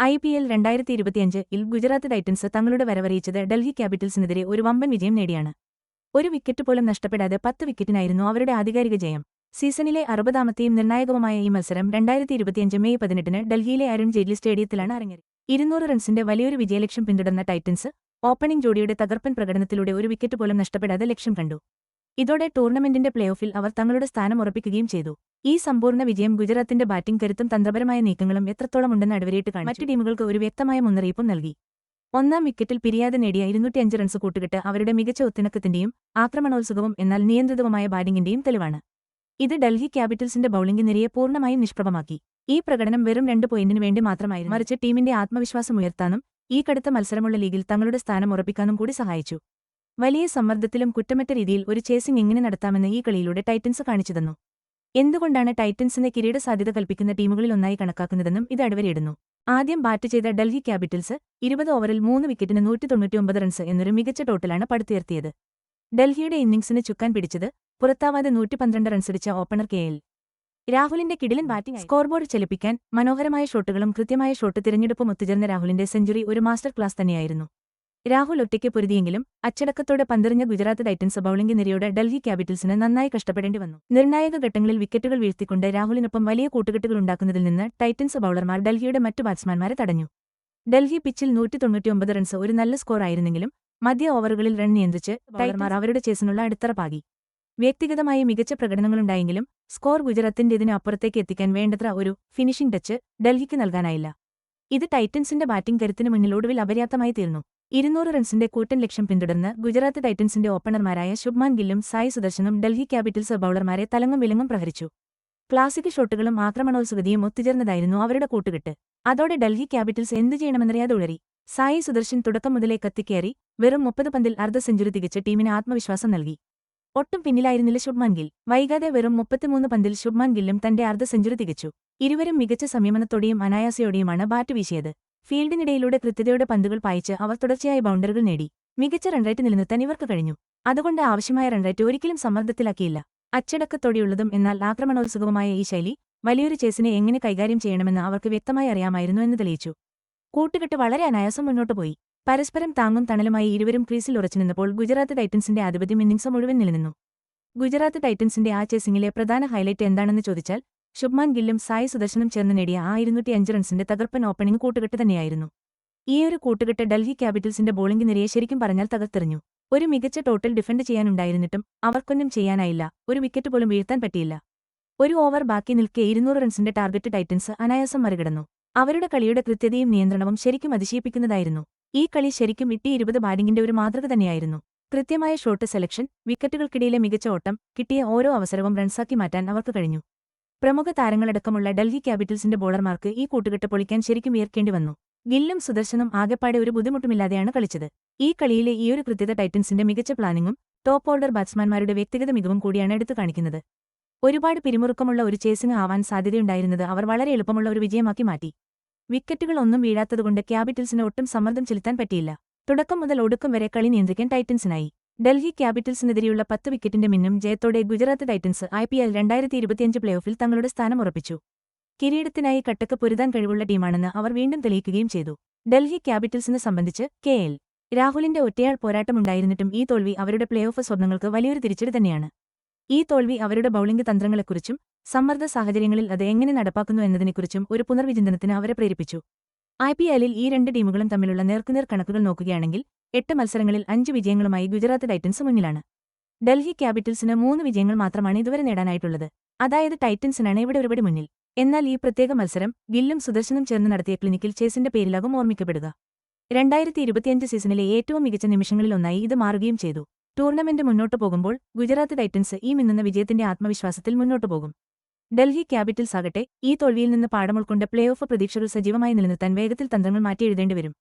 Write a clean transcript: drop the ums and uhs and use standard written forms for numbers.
IPL 2025-ൽ Gujarat Titans തങ്ങളുടെ വരവറിയിച്ചത് ഡൽഹി ക്യാപിറ്റൽസിനെതിരെ ഒരു വമ്പൻ വിജയം നേടിയാണ്. ഒരു വിക്കറ്റ് പോലും നഷ്ടപ്പെടാതെ 10 വിക്കറ്റിനായിരുന്നു അവരുടെ ആധികാരിക ജയം. സീസണിലെ 60ാമത്തെയും നിർണായകവുമായ ഈ മത്സരം 2025 മെയ് 18-ന് ഡൽഹിയിലെ അരുൺ ജെയ്റ്റ്ലി സ്റ്റേഡിയത്തിലാണ് അരങ്ങേറി. 200 റൺസിന്റെ വലിയൊരു വിജയലക്ഷ്യം പിന്തുടർന്ന ടൈറ്റൻസ് ഓപ്പണിംഗ് ജോഡിയുടെ തകർപ്പൻ പ്രകടനത്തിലൂടെ ഒരു വിക്കറ്റ് പോലും നഷ്ടപ്പെടാതെ ലക്ഷ്യം കണ്ടു. ഇതോടെ ടൂർണമെന്റിന്റെ പ്ലേ ഓഫിൽ അവർ തങ്ങളുടെ സ്ഥാനം ഉറപ്പിക്കുകയും ചെയ്തു. ഈ സമ്പൂർണ്ണ വിജയം ഗുജറാത്തിന്റെ ബാറ്റിംഗ് കരുത്തും തന്ത്രപരമായ നീക്കങ്ങളും എത്രത്തോളം ഉണ്ടെന്ന് അടിവരയിട്ട് കാണിച്ചു. മറ്റ് ടീമുകൾക്ക് ഒരു വ്യക്തമായ മുന്നറിയിപ്പും നൽകി. 1-ാം വിക്കറ്റിൽ പിരിയാതെ നേടിയ 205 റൺസ് കൂട്ടുകെട്ട് അവരുടെ മികച്ച ഒത്തിണക്കത്തിന്റെയും ആക്രമണോത്സുകവും എന്നാൽ നിയന്ത്രിതവുമായ ബാറ്റിംഗിന്റെയും തെളിവാണ്. ഇത് ഡൽഹി ക്യാപിറ്റൽസിന്റെ ബൌളിംഗ് നിരയെ പൂർണ്ണമായും നിഷ്പ്രഭമാക്കി. ഈ പ്രകടനം വെറും 2 പോയിന്റിന് വേണ്ടി മാത്രമായിരുന്നു, മറിച്ച് ടീമിന്റെ ആത്മവിശ്വാസം ഉയർത്താനും ഈ കടുത്ത മത്സരമുള്ള ലീഗിൽ തങ്ങളുടെ സ്ഥാനം ഉറപ്പിക്കാനും കൂടി സഹായിച്ചു. വലിയ സമ്മർദ്ദത്തിലും കുറ്റമറ്റ രീതിയിൽ ഒരു ചേസിംഗ് എങ്ങനെ നടത്താമെന്ന് ഈ കളിയിലൂടെ ടൈറ്റൻസ് കാണിച്ചുതന്നു. എന്തുകൊണ്ടാണ് ടൈറ്റൻസിനെ കിരീട സാധ്യത കൽപ്പിക്കുന്ന ടീമുകളിലൊന്നായി കണക്കാക്കുന്നതെന്നും ഇത് അടിവരയിടുന്നു. ആദ്യം ബാറ്റ് ചെയ്ത ഡൽഹി ക്യാപിറ്റൽസ് 20 ഓവറിൽ 3 വിക്കറ്റിന് 199 റൺസ് എന്നൊരു മികച്ച ടോട്ടലാണ് പടുത്തുയർത്തിയത്. ഡൽഹിയുടെ ഇന്നിംഗ്സിന് ചുക്കാൻ പിടിച്ചത് പുറത്താവാതെ 112 റൺസടിച്ച ഓപ്പണർ KL രാഹുലിന്റെ കിടിലൻ ബാറ്റിംഗ്. സ്കോർബോർഡ് ചലിപ്പിക്കാൻ മനോഹരമായ ഷോട്ടുകളും കൃത്യമായ ഷോട്ട് തിരഞ്ഞെടുപ്പും ഒത്തുചേർന്ന രാഹുലിന്റെ സെഞ്ചുറി ഒരു മാസ്റ്റർ ക്ലാസ് തന്നെയായിരുന്നു. രാഹുൽ ഒറ്റയ്ക്ക് പൊരുതിയെങ്കിലും അച്ചടക്കത്തോടെ പന്തെറിഞ്ഞ ഗുജറാത്ത് ടൈറ്റൻസ് ബൌളിംഗ് നിരയോട് ഡൽഹി ക്യാപിറ്റൽസിന് നന്നായി കഷ്ടപ്പെടേണ്ടി വന്നു. നിർണായക ഘട്ടങ്ങളിൽ വിക്കറ്റുകൾ വീഴ്ത്തിക്കൊണ്ട് രാഹുലിനൊപ്പം വലിയ കൂട്ടുകെട്ടുകളുണ്ടാക്കുന്നതിൽ നിന്ന് ടൈറ്റൻസ് ബൌളർമാർ ഡൽഹിയുടെ മറ്റു ബാറ്റ്സ്മാൻമാരെ തടഞ്ഞു. ഡൽഹി പിച്ചിൽ 199 റൺസ് ഒരു നല്ല സ്കോർ ആയിരുന്നെങ്കിലും മധ്യ ഓവറുകളിൽ റൺ നിയന്ത്രിച്ച് ബൌളർമാർ അവരുടെ ചേസിനുള്ള അടിത്തറ പാകി. വ്യക്തിഗതമായി മികച്ച പ്രകടനങ്ങളുണ്ടായെങ്കിലും സ്കോർ ഗുജറാത്തിന്റേതിന് അപ്പുറത്തേക്ക് എത്തിക്കാൻ വേണ്ടത്ര ഒരു ഫിനിഷിംഗ് ടച്ച് ഡൽഹിക്ക് നൽകാനായില്ല. ഇത് ടൈറ്റൻസിന്റെ ബാറ്റിംഗ് കരുത്തിന് മുന്നിൽ ഒടുവിൽ അപര്യാപ്തമായി തീർന്നു. 200 റൺസിന്റെ കൂറ്റൻ ലക്ഷ്യം പിന്തുടർന്ന് ഗുജറാത്ത് ടൈറ്റൻസിന്റെ ഓപ്പണർമാരായ ശുഭ്മാൻ ഗില്ലും സായി സുദർശനും ഡൽഹി ക്യാപിറ്റൽസ് ബൌളർമാരെ തലങ്ങും വിലങ്ങും പ്രഹരിച്ചു. ക്ലാസിക് ഷോട്ടുകളും ആക്രമണോത്സുകതയും ഒത്തുചേർന്നതായിരുന്നു അവരുടെ കൂട്ടുകെട്ട്. അതോടെ ഡൽഹി ക്യാപിറ്റൽസ് എന്തു ചെയ്യണമെന്നറിയാതെ ഉഴറി. സായി സുദർശൻ തുടക്കം മുതലേ കത്തിക്കയറി വെറും 30 പന്തിൽ അർദ്ധ സെഞ്ചുറി തികച്ച് ടീമിന് ആത്മവിശ്വാസം നൽകി. ഒട്ടും പിന്നിലായിരുന്നില്ല ശുഭ്മാൻ ഗിൽ. വൈകാതെ വെറും 33 പന്തിൽ ശുഭ്മാൻ ഗില്ലും തന്റെ അർദ്ധ സെഞ്ചുറി തികച്ചു. ഇരുവരും മികച്ച സംയമനത്തോടെയും അനായാസയോടെയുമാണ് ബാറ്റ് വീശിയത്. ഫീൽഡിനിടയിലൂടെ കൃത്യതയോടെ പന്തുകൾ പായിച്ച് അവർ തുടർച്ചയായ ബൗണ്ടറികൾ നേടി. മികച്ച റൺറേറ്റ് നിലനിർത്താൻ ഇവർക്ക് കഴിഞ്ഞു. അതുകൊണ്ട് ആവശ്യമായ റൺറേറ്റ് ഒരിക്കലും സമ്മർദ്ദത്തിലാക്കിയില്ല. അച്ചടക്കത്തോടെയുള്ളതും എന്നാൽ ആക്രമണോത്സുകവുമായ ഈ ശൈലി വലിയൊരു ചേസിനെ എങ്ങനെ കൈകാര്യം ചെയ്യണമെന്ന് അവർക്ക് വ്യക്തമായി അറിയാമായിരുന്നു എന്ന് തെളിയിച്ചു. കൂട്ടുകെട്ട് വളരെ അനായാസം മുന്നോട്ടു പോയി. പരസ്പരം താങ്ങും തണലുമായി ഇരുവരും ക്രീസിൽ ഉറച്ചുനിന്നപ്പോൾ ഗുജറാത്ത് ടൈറ്റൻസിന്റെ ആധിപത്യം ഇന്നിംഗ്സ് മുഴുവൻ നിലനിന്നു. ഗുജറാത്ത് ടൈറ്റൻസിന്റെ ആ ചേസിംഗിലെ പ്രധാന ഹൈലൈറ്റ് എന്താണെന്ന് ചോദിച്ചാൽ ശുഭ്മാൻ ഗില്ലും സായി സുദർശനും ചേർന്ന് നേടിയ ആ 205 റൺസിന്റെ തകർപ്പൻ ഓപ്പണിംഗ് കൂട്ടുകെട്ട് തന്നെയായിരുന്നു. ഈയൊരു കൂട്ടുകെട്ട് ഡൽഹി ക്യാപിറ്റൽസിന്റെ ബോളിംഗ് നിരയെ ശരിക്കും പറഞ്ഞാൽ തകർത്തെറിഞ്ഞു. ഒരു മികച്ച ടോട്ടൽ ഡിഫൻഡ് ചെയ്യാനുണ്ടായിരുന്നിട്ടും അവർക്കൊന്നും ചെയ്യാനായില്ല. ഒരു വിക്കറ്റ് പോലും വീഴ്ത്താൻ പറ്റിയില്ല. ഒരു ഓവർ ബാക്കി നിൽക്കെ 200 റൺസിന്റെ ടാർഗറ്റ് ടൈറ്റൻസ് അനായാസം മറികടന്നു. അവരുടെ കളിയുടെ കൃത്യതയും നിയന്ത്രണവും ശരിക്കും അതിശയിപ്പിക്കുന്നതായിരുന്നു. ഈ കളി ശരിക്കും 20 ബാറ്റിംഗിന്റെ ഒരു മാതൃക തന്നെയായിരുന്നു. കൃത്യമായ ഷോട്ട് സെലക്ഷൻ, വിക്കറ്റുകൾക്കിടയിലെ മികച്ച ഓട്ടം, കിട്ടിയ ഓരോ അവസരവും റൺസാക്കി മാറ്റാൻ അവർക്ക് കഴിഞ്ഞു. പ്രമുഖ താരങ്ങളടക്കമുള്ള ഡൽഹി ക്യാപിറ്റൽസിന്റെ ബോളർമാർക്ക് ഈ കൂട്ടുകെട്ട് പൊളിക്കാൻ ശരിക്കും ഉയർക്കേണ്ടി വന്നു. ഗില്ലും സുദർശനും ആകെപ്പാടെ ഒരു ബുദ്ധിമുട്ടുമില്ലാതെയാണ് കളിച്ചത്. ഈ കളിയിലെ ഈയൊരു കൃത്യത ടൈറ്റൻസിന്റെ മികച്ച പ്ലാനിങ്ങും ടോപ്പ് ഓർഡർ ബാറ്റ്സ്മാൻമാരുടെ വ്യക്തിഗത മികവും കൂടിയാണ് എടുത്തു കാണിക്കുന്നത്. ഒരുപാട് പിരിമുറുക്കമുള്ള ഒരു ചേസിംഗ് ആവാൻ സാധ്യതയുണ്ടായിരുന്നത് അവർ വളരെ എളുപ്പമുള്ള ഒരു വിജയമാക്കി മാറ്റി. വിക്കറ്റുകൾ ഒന്നും വീഴാത്തതുകൊണ്ട് ക്യാപിറ്റൽസിന് ഒട്ടും സമ്മർദ്ദം ചെലുത്താൻ പറ്റിയില്ല. തുടക്കം മുതൽ ഒടുക്കം വരെ കളി നിയന്ത്രിക്കാൻ ടൈറ്റൻസിനായി. ഡൽഹി ക്യാപിറ്റൽസിനെതിരെയുള്ള 10 വിക്കറ്റിന്റെ മിന്നും ജയത്തോടെ ഗുജറാത്ത് ടൈറ്റൻസ് IPL 2025 പ്ലേ ഓഫിൽ തങ്ങളുടെ സ്ഥാനം ഉറപ്പിച്ചു. കിരീടത്തിനായി കട്ടക്ക് പൊരുതാൻ കഴിവുള്ള ടീമാണെന്ന് അവർ വീണ്ടും തെളിയിക്കുകയും ചെയ്തു. ഡൽഹി ക്യാപിറ്റൽസിനെ സംബന്ധിച്ച് KL രാഹുലിന്റെ ഒറ്റയാൾ പോരാട്ടമുണ്ടായിരുന്നിട്ടും ഈ തോൽവി അവരുടെ പ്ലേ ഓഫ് സ്വപ്നങ്ങൾക്ക് വലിയൊരു തിരിച്ചടി തന്നെയാണ്. ഈ തോൽവി അവരുടെ ബൌളിംഗ് തന്ത്രങ്ങളെക്കുറിച്ചും സമ്മർദ്ദ സാഹചര്യങ്ങളിൽ അത് എങ്ങനെ നടപ്പാക്കുന്നു എന്നതിനെക്കുറിച്ചും ഒരു പുനർവിചിന്തനത്തിന് അവരെ പ്രേരിപ്പിച്ചു. IPLൽ ഈ രണ്ട് ടീമുകളും തമ്മിലുള്ള നേർക്കുനേർ കണക്കുകൾ നോക്കുകയാണെങ്കിൽ 8 മത്സരങ്ങളിൽ 5 വിജയങ്ങളുമായി ഗുജറാത്ത് ടൈറ്റൻസ് മുന്നിലാണ്. ഡൽഹി ക്യാപിറ്റൽസിന് 3 വിജയങ്ങൾ മാത്രമാണ് ഇതുവരെ നേടാനായിട്ടുള്ളത്. അതായത് ടൈറ്റൻസിനാണ് ഇവിടെ ഒരുപടി മുന്നിൽ. എന്നാൽ ഈ പ്രത്യേക മത്സരം ഗില്ലും സുദർശനും ചേർന്ന് നടത്തിയ ക്ലിനിക്കൽ ചേസിന്റെ പേരിലാകും ഓർമ്മിക്കപ്പെടുക. 2025 സീസണിലെ ഏറ്റവും മികച്ച നിമിഷങ്ങളിലൊന്നായി ഇത് മാറുകയും ചെയ്തു. ടൂർണമെന്റ് മുന്നോട്ടു പോകുമ്പോൾ ഗുജറാത്ത് ടൈറ്റൻസ് ഈ മിന്നുന്ന വിജയത്തിന്റെ ആത്മവിശ്വാസത്തിൽ മുന്നോട്ടു പോകും. ഡൽഹി ക്യാപിറ്റൽസ് ആകട്ടെ ഈ തോൽവിയിൽ നിന്ന് പാഠം ഉൾക്കൊണ്ട് പ്ലേ ഓഫ് പ്രതീക്ഷകൾ സജീവമായി നിലനിർത്താൻ വേഗത്തിൽ തന്ത്രങ്ങൾ മാറ്റിയെഴുതേണ്ടിവരും.